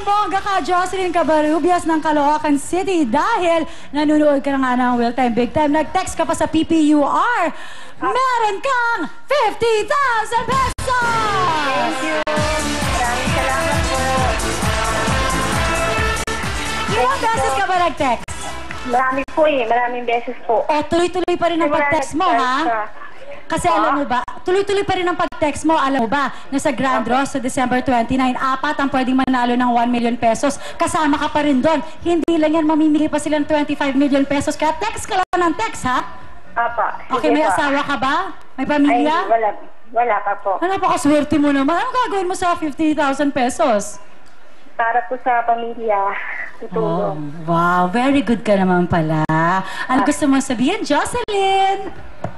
bonggang-bongga ka, Jocelyn Cabarubias ng Caloocan City dahil nanonood ka na nga ng Will Time Big Time. Nag-text ka pa sa PPUR. Meron kang 50,000 pesos! Thank you. Maraming salamat po. Ilang beses ka ba nag-text? Marami po eh. Maraming beses po. Tuloy-tuloy pa rin ang pag-text mo, ha? Kasi alam mo ba, tuloy-tuloy pa rin ang pag-text mo, alam mo ba, na sa Grand Draw sa December 29, 4 ang pwedeng manalo ng 1 million pesos. Kasama ka pa rin doon. Hindi lang yan, mamimigay pa silang 25 million pesos. Kaya text ka lang ng text, ha? Apa. Okay, may asawa ka ba? May pamilya? Ay, wala pa po. Ano pa kaswerte mo naman? Anong gagawin mo sa 50,000 pesos? Para po sa pamilya. Tutulong. Wow, very good ka naman pala. Ano gusto mong sabihin, Jocelyn?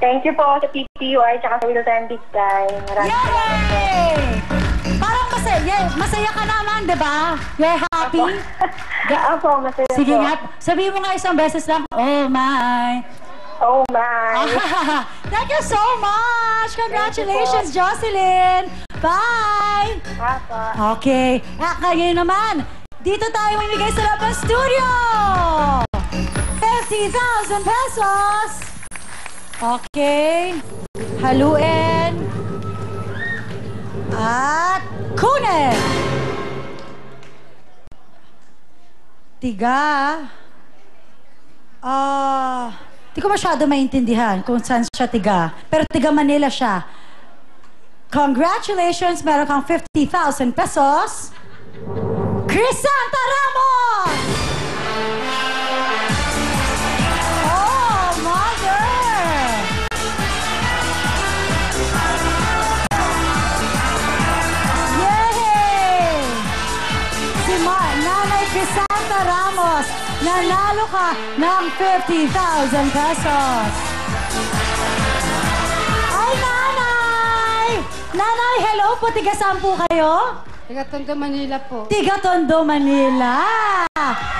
Thank you po sa PPUR at sa Will Time Big Time. Maraming salamat po. Yay! Parang masaya ka naman, di ba? You're happy? Opo, masaya po. Sige nga, sabihin mo nga isang beses lang, oh my. Oh my. Thank you so much! Congratulations, Jocelyn! Bye! Apa. Okay, ngayon naman, dito tayo mamimigay sa loob ng studio! 50,000 pesos! Okay, haluin at kunin! Tiga. Di ko masyado maintindihan kung saan siya tiga. Pero tiga Manila siya. Congratulations! Meron kang 50,000 pesos. Crisanta Ramos! Oh, mother! Yay! Si Nanay Crisanta Ramos, nanalo ka ng 50,000 pesos. Ay, Nanay! Nanay, hello po. Tiga saan po kayo? Tiga Tondo, Manila po. Tiga Tondo, Manila.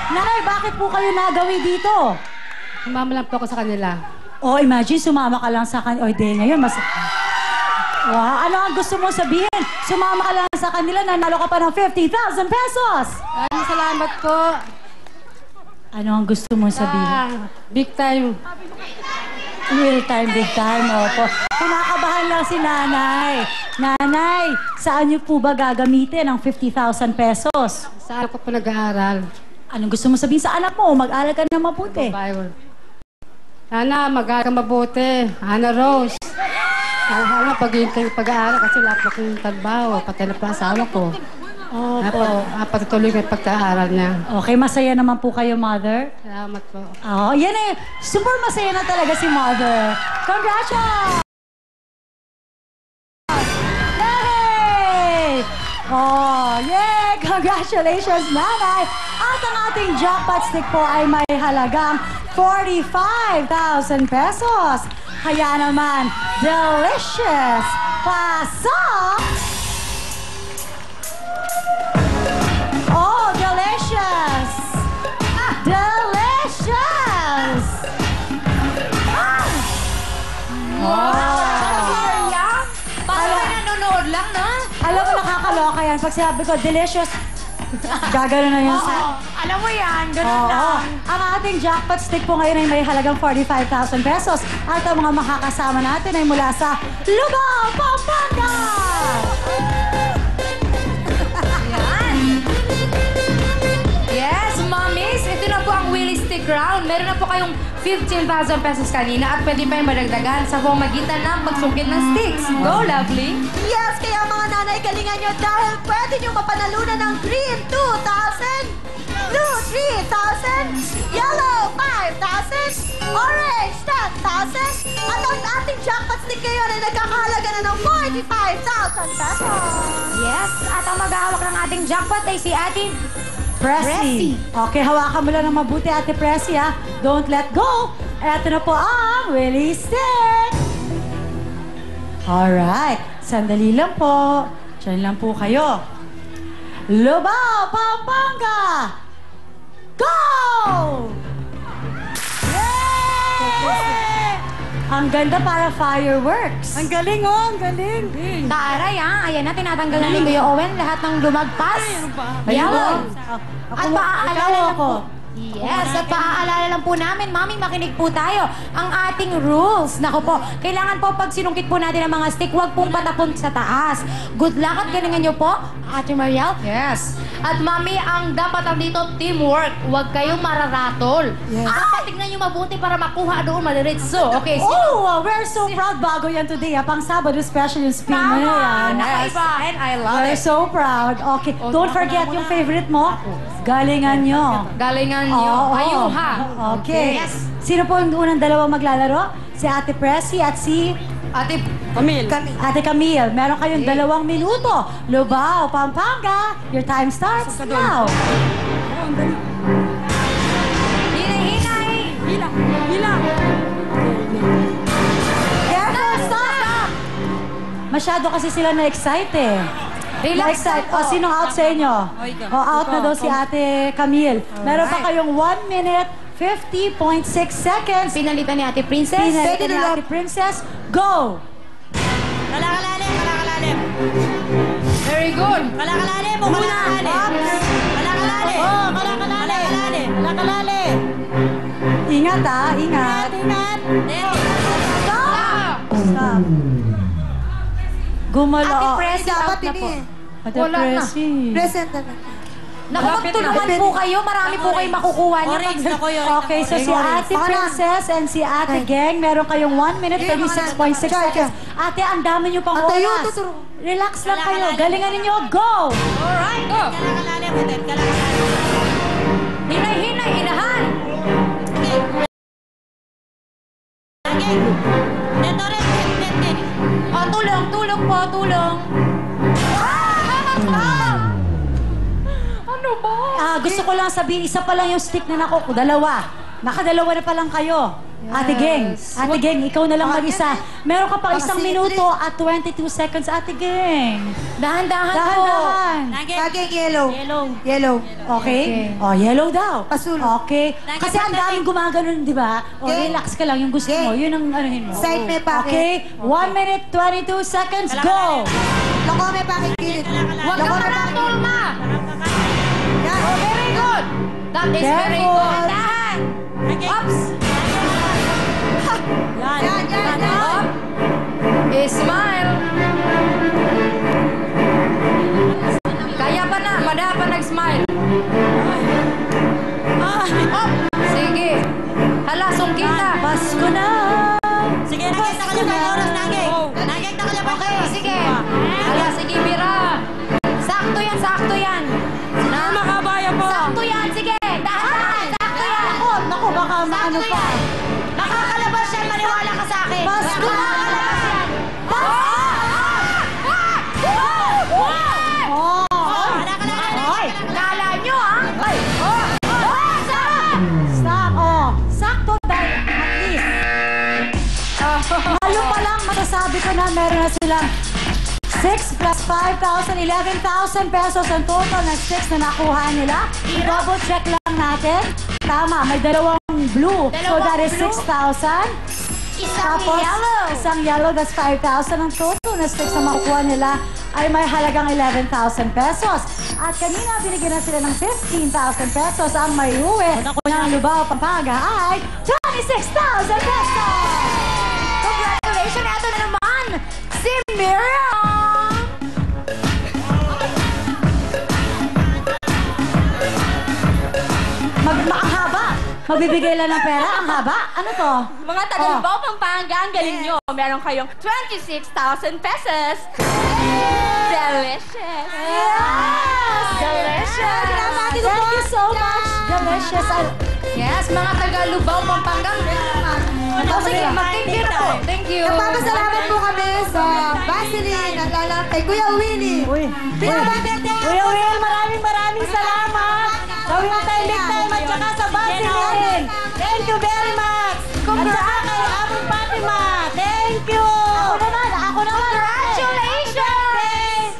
Nanay, bakit po kayo nagawi dito? Sumama lang po ako sa kanila. Oh, imagine, sumama ka lang sa kanila. Oh, di ngayon, mas... Wow, ano ang gusto mo sabihin? Sumama ka lang sa kanila, nanalo ka pa ng 50,000 pesos. Maraming salamat po. Ano ang gusto mo sabihin? Big time. Real time, big time, opo. Kinakabahan lang si Nanay. Nanay, saan niyo po ba gagamitin ang 50,000 pesos? Saan ko po nag-aaral? Anong gusto mo sabihin sa anak mo? Mag-aral ka na mabuti. Bible. Sana mag-aaral ka mabuti. Ana Rose. Sana pag-iintay yung pag-aaral kasi wala po akong trabaho. Patay na po ang asawa ko. Opo. Patutuloy ko yung pag-aaral niya. Okay, masaya naman po kayo, Mother. Salamat po. Oh, yan eh. Super masaya na talaga si Mother. Congratulations! Yay! Oh, yay! Congratulations, Nanay! At ang ating jackpot stick po ay may halagang 45,000 pesos. Kaya naman, delicious! Pasok! Oh, delicious! Delicious! Parang nanonood lang, no? Alam mo, nakakaloka yan. Pag sinabi ko, delicious, gagano na yan sa... Alam mo yan, ganun lang. Ang ating jackpot stick po ngayon ay may halagang 45,000 pesos. At ang mga makakasama natin ay mula sa Lubao, Pampanga! Yes, mommies, ito na po ang Willie Stick Round. Meron na po kayong 15,000 pesos kanina at pwede pa yung madagdagan sa pamamagitan ng pagsungkit ng sticks. Go, lovely! Yes, kaya mga nanay, galingan nyo dahil pwede nyo mapanalunan ng green 2,000, blue 3,000, yellow 5,000, orange 10,000, at ang ating jackpot stick ngayon ay nagkakahalaga na ng 45,000 pesos. Yes, at ang maghahawak ng ating jackpot ay si Ate Pressy. Okay, hawakan mo lang ng mabuti, Ate Pressy, ha? Don't let go. Eto na po ang Willie Stick. Alright, sandali lang po. Diyan lang po kayo. Lubao, Pampanga! Go! Yay! Ang ganda para fireworks. Ang galing, oh. Ang galing. Taray, Ayan na, tinatanggalan ni Kuya Owen lahat ng lumagpas. Yellow. At paaalala lang po. Yes, at paaalala lang po namin, Mami, makinig po tayo. Ang ating rules. Naku po, kailangan po pag sinungkit po natin ang mga stick, huwag pong patapon sa taas. Good luck at galingan nyo po, Ate Mariel. Yes. At Mami, ang dapat ang dito, teamwork. Huwag kayong mararatol. Yes. Dapat tignan nyo mabuti para makuha doon madiretso. Okay, Oh, we're so proud. Bago yan today. Pang Sabado special yung spin mo na yan. Nakaiba. And I love We're it. so proud. Okay, don't forget yung favorite mo. Galingan nyo. Galingan nyo. Oo. Ayuha. Okay. Yes. Sino po ang unang dalawa maglalaro? Si Ate Pressy at si Ate Camille. Ate Camille. Meron kayong 2 minuto. Lubao, Pampanga. Your time starts now. Hinay-hinay. Careful, stop! Masyado kasi sila na-excite eh. Relax Na-excite. lang po. O, sinong out sa inyo? O, out na daw si Ate Camille. Meron pa kayong 1 minute, 50.6 seconds. Pinalitan ni Ate Princess. Pinalitan ni Ate Princess. Go! Kalakalalim. Very good. Kalakalalim mo, kalakalalim. Kalakalalim. Oh, kalakalalim. Kalakalalim. Ingat ha, ingat. Ingat. Stop! Stop. Gumalo. Ate Pressy, dapat out na po. ini. Ate Wala na. Pressy. Present na. Naku, magtulungan po kayo. Marami po kayo makukuha niyo. Okay, so si Ate Princess and si Ate Geng, meron kayong 1 minute, 36.6 seconds. Ate, ang dami niyo pang Ate, yun, oras. tuturo. Relax lang kayo. Galingan ninyo. Go! Alright, go. Kalakalalim, Ate. Kalakalalim. Hinay-hinay, inahan. Dito rin. Oh, tulong, tulong po, tulong. Ano ba? Gusto ko lang sabihin, isa pa lang yung stick na nakuha. 2. Nakadalawa na pa lang kayo. Ate Geng, ikaw na lang mag-isa. Meron ka pang 1 minuto at 22 seconds, Ate Geng. Dahan-dahan po. Dahan-dahan. Laging yellow. Yellow. Okay? Oh, yellow daw. Pasul. Okay. Kasi ang daming gumaganon, di ba? O, Okay. relax ka lang. Yung gusto mo, yun ang anuhin mo. Side may packet. Okay? 1 minute, 22 seconds, go! Loko may packet kilit. Huwag ka maratol, ma. Oh, very good. That is very Careful. good. Dahan. Oops. Yan. Up. Smile. Kaya pa na. Mada pa nag-smile. Up. Sige. Hala, sungkita. Pasko na! Sige, nagay na kayo kayo oras, nagay. Nagay na kayo pa Okay, sige. Hala, sige, Mira. Sakto yan, sakto yan. Makabaya po. Sakto yan, sige. Dahan-dahan, sakto yan. Naku, baka maano Sakto pa. yan. Nakakalabas yan, maniwala ka sa akin. Pasko na! Nakakalabas yan. Oh! Hoy, kala nyo, ha? Hoy, stop! Stop! Oh! Sakto dahil at least. Ngayon pa lang, masasabi ko na meron na silang 6 plus 5,000, 11,000 pesos ang total na 6 na nakuha nila. I-double check lang natin. Tama, may 2 blue. So that is 6,000. Tapos, isang yellow, that's 5,000. Ang total na sticks na makukuha nila ay may halagang 11,000 pesos. At kanina, binigyan na sila ng 15,000 pesos. Ang may uwi ng Lubao, Pampanga ay 26,000 pesos! Congratulations! Ito na naman, si Miriam! Ang haba. Magbibigay lang ng pera. Ang haba. Ano to? Mga taga-Lubao, Pampanga, ang galing nyo. Meron kayong 26,000 pesos. Delicious. Yes! Delicious. Thank you so much. Delicious. Yes, mga taga-Lubao, Pampanga. Oh, sige, mag-thank you na po. Thank you. Nagpapasalamat po kami sa Vaseline at lalo kay Kuya Willie. Uy. Kuya Will, maraming salamat. Gawin mo tayo big time at saka sa Vaseline. Thank you very much. At saka kay Abong Fatima. Thank you. Ako naman. Congratulations!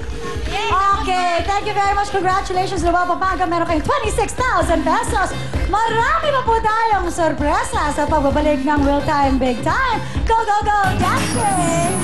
Okay, thank you very much. Congratulations, Lubao, Pampanga. Meron kayong 26,000 pesos. Marami pa po tayong sorpresa sa pagbabalik ng Real Time Big Time. Go, go, go, Justin!